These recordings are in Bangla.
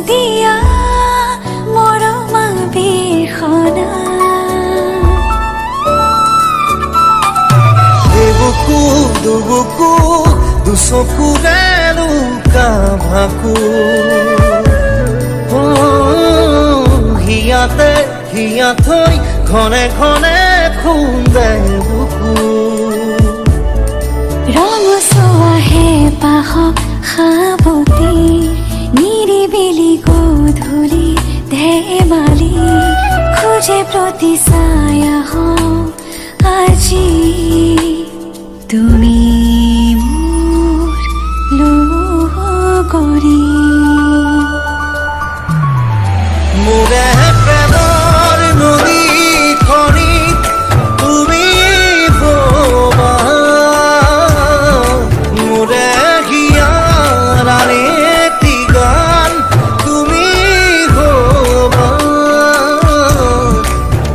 দিয়া মৰমা বিৰখনা এবুকু দুবুকু দুচকুৰে লুকা ভাকু হিয়াতে হিয়া থৈ ঘনে ঘনে খুন্দে বুকু ৰঙচুৱাহে পাহ সাৱতি নিৰিবিলি গধূলি ধেমালি খোজে প্ৰতি ছায়া হওঁ আজি তুমি মোৰ লগৰী মোৰে প্ৰেমৰ নদীখনিত তুমি ববা মোৰে হিয়াৰ এটি গান তুমি হবা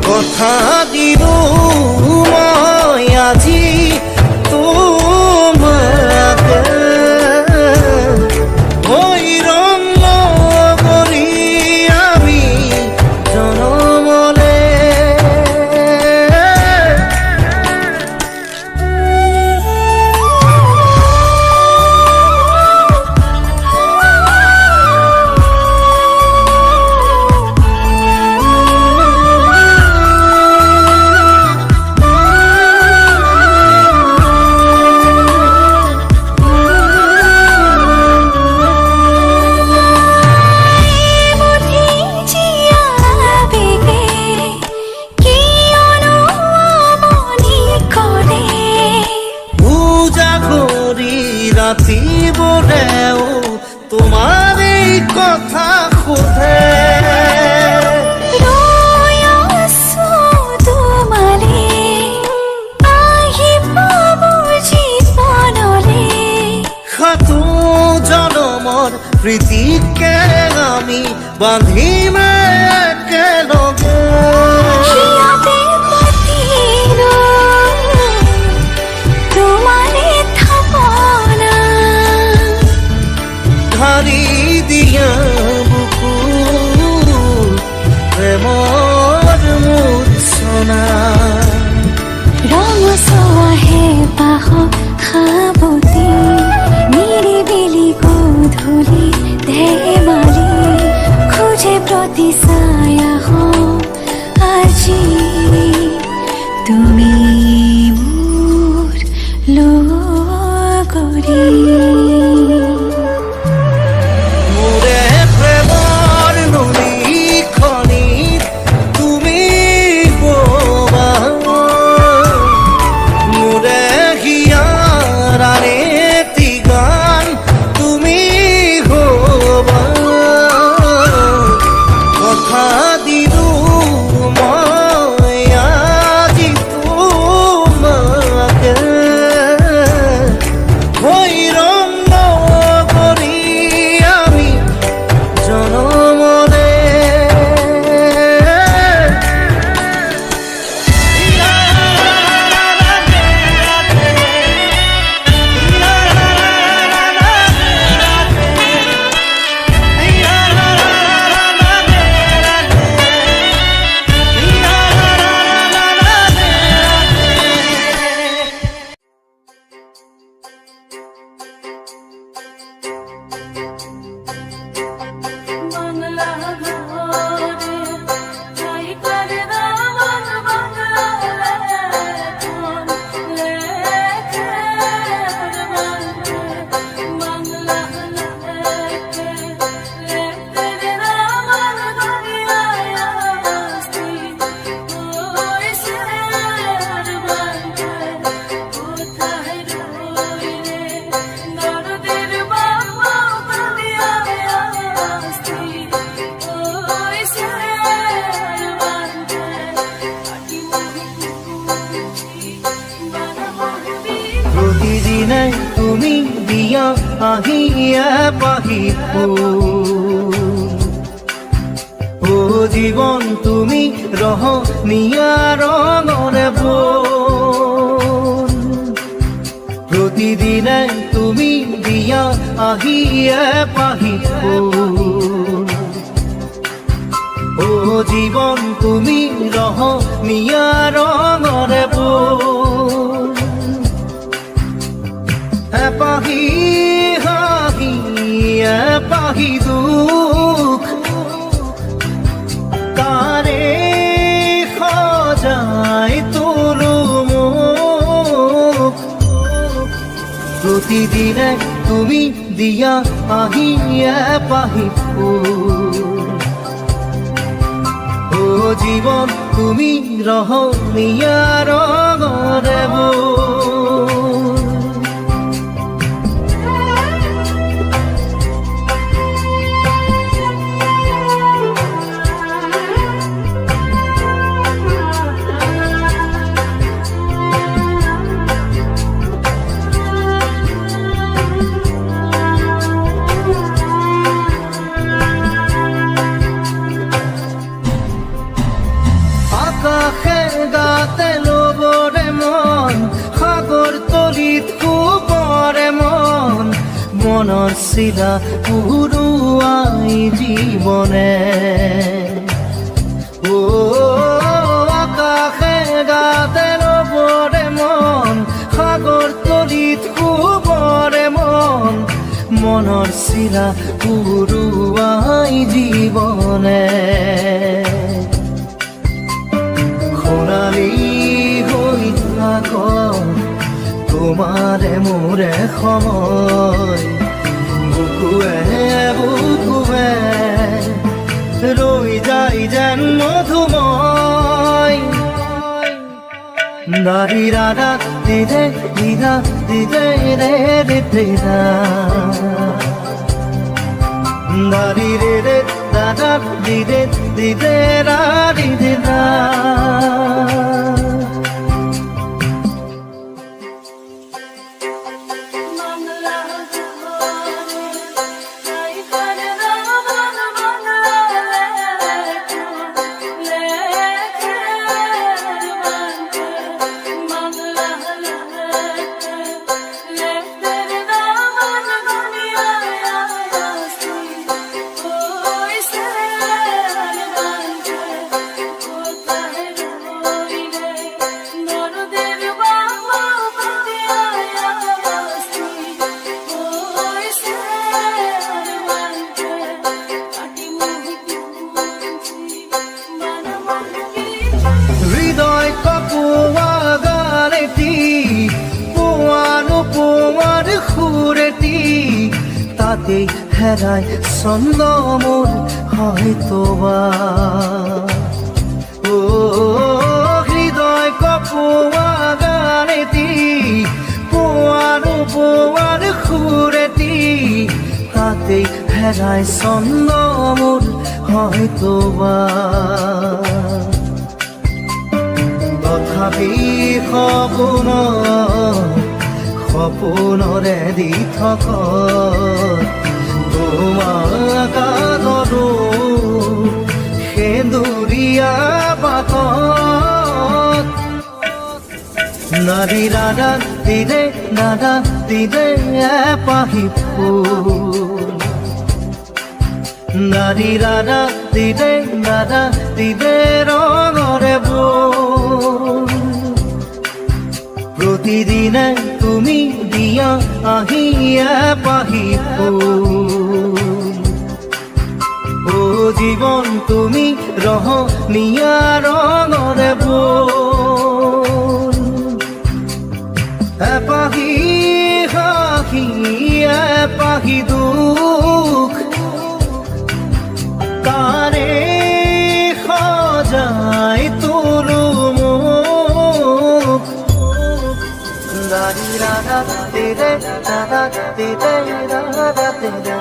কথা দিলো মই আজি তোমাকে ওই ৰং লগৰী আমি জনমলে রাতি বোরেও তোমার এই কথা খোঁজে সাতো জনমৰ প্ৰীতিকে আমি বান্ধিমে একেলগে ধাৰি দিয়া বুকু প্ৰেমৰ মূৰ্ছনা ৰঙচুৱাহে পাহ সাৱতি নিৰিবিলি গধূলি ধেমালি খোজে প্ৰতি ছায়া হওঁ আজি তুমি মোৰ লগৰী মোৰে প্ৰেমৰ নদীখনিত তুমি ববা মোৰে হিয়াৰ এটি গান তুমি হবা কথা দিলো মই আজি তোমাকে ওই ৰং লগৰী আমি জনমলে প্ৰতিদিনে তুমি দিয়া আহিয়ে পাহি ও জীৱন তুমি ৰহনীয়া ৰঙৰে বোল প্ৰতিদিনে তুমি দিয়া আহিয়ে পাহি তুমি ৰহনীয়া ৰঙৰে ফুল এপাহি হাঁহি এপাহি দুখ তাৰে সজাই তোলো মোক প্ৰতিদিনে তুমি দিয়া আহি এপাহি ফুল ও জীৱন তুমি ৰহনীয়া ৰঙৰে ফুল আকাশে গাতে লবৰে মন সাগৰ তলিত শুবৰে মন মনৰ চিলা উৰুৱাই জীৱনে ও আকাশে গাতে লবৰে মন সাগৰ তলিত শুবৰে মন মনৰ চিলা উৰুৱাই জীৱনে সোণালী হৈ থাক তোমাৰে মোৰে সময় বুকুৱে বুকুৱে ৰৈ যায় যেন মধুময় নাৰী ৰাধা দিদে দিদা দিদে ৰে ৰে দিদা নারী রে রে দাদা দিদে দিদে রারি দিদা হৃদয় কপুয়া গানেটি পোয়ানো পোয়ার সুরেটি তাতে হেরায় ছন্দ মোর হয়তোবা ও হৃদয় কপুয়া গানেটি পোয়ানো পোয়ার সুরেটি তাতে হেরায় ছন্দ মোর হয়তোবা তথাপি সপোনৰে দি থক তোমাক আদৰো সেন্দুৰীয়া বাটত নাৰী ৰাধা দিদে দাদা দিদে এপাহি ফুল নাৰী ৰাধা দিদে দাদা দিদে ৰঙৰে ফুল প্ৰতিদিনে তুমি দিয়া আহি এপাহি ফুল ও জীৱন তুমি ৰহনীয়া ৰঙৰে ফুল এপাহি হাঁহি এপাহি দুখ তাৰে সজাই তোলো মোক দাদি ৰাধা দিদে দাদা দিদে ৰাধা দিদে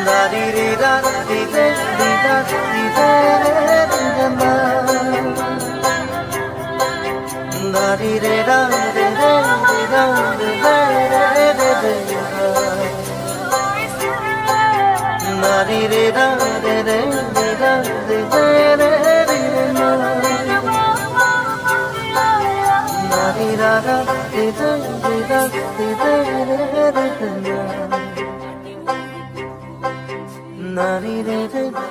দাদি ৰে দাদা দিদে দিদা দিদে দাদি ৰে দাদা দিদে দিদা দিদে Nari re da re re re da re re re re Nari ra da re da re da re re re re Nari re re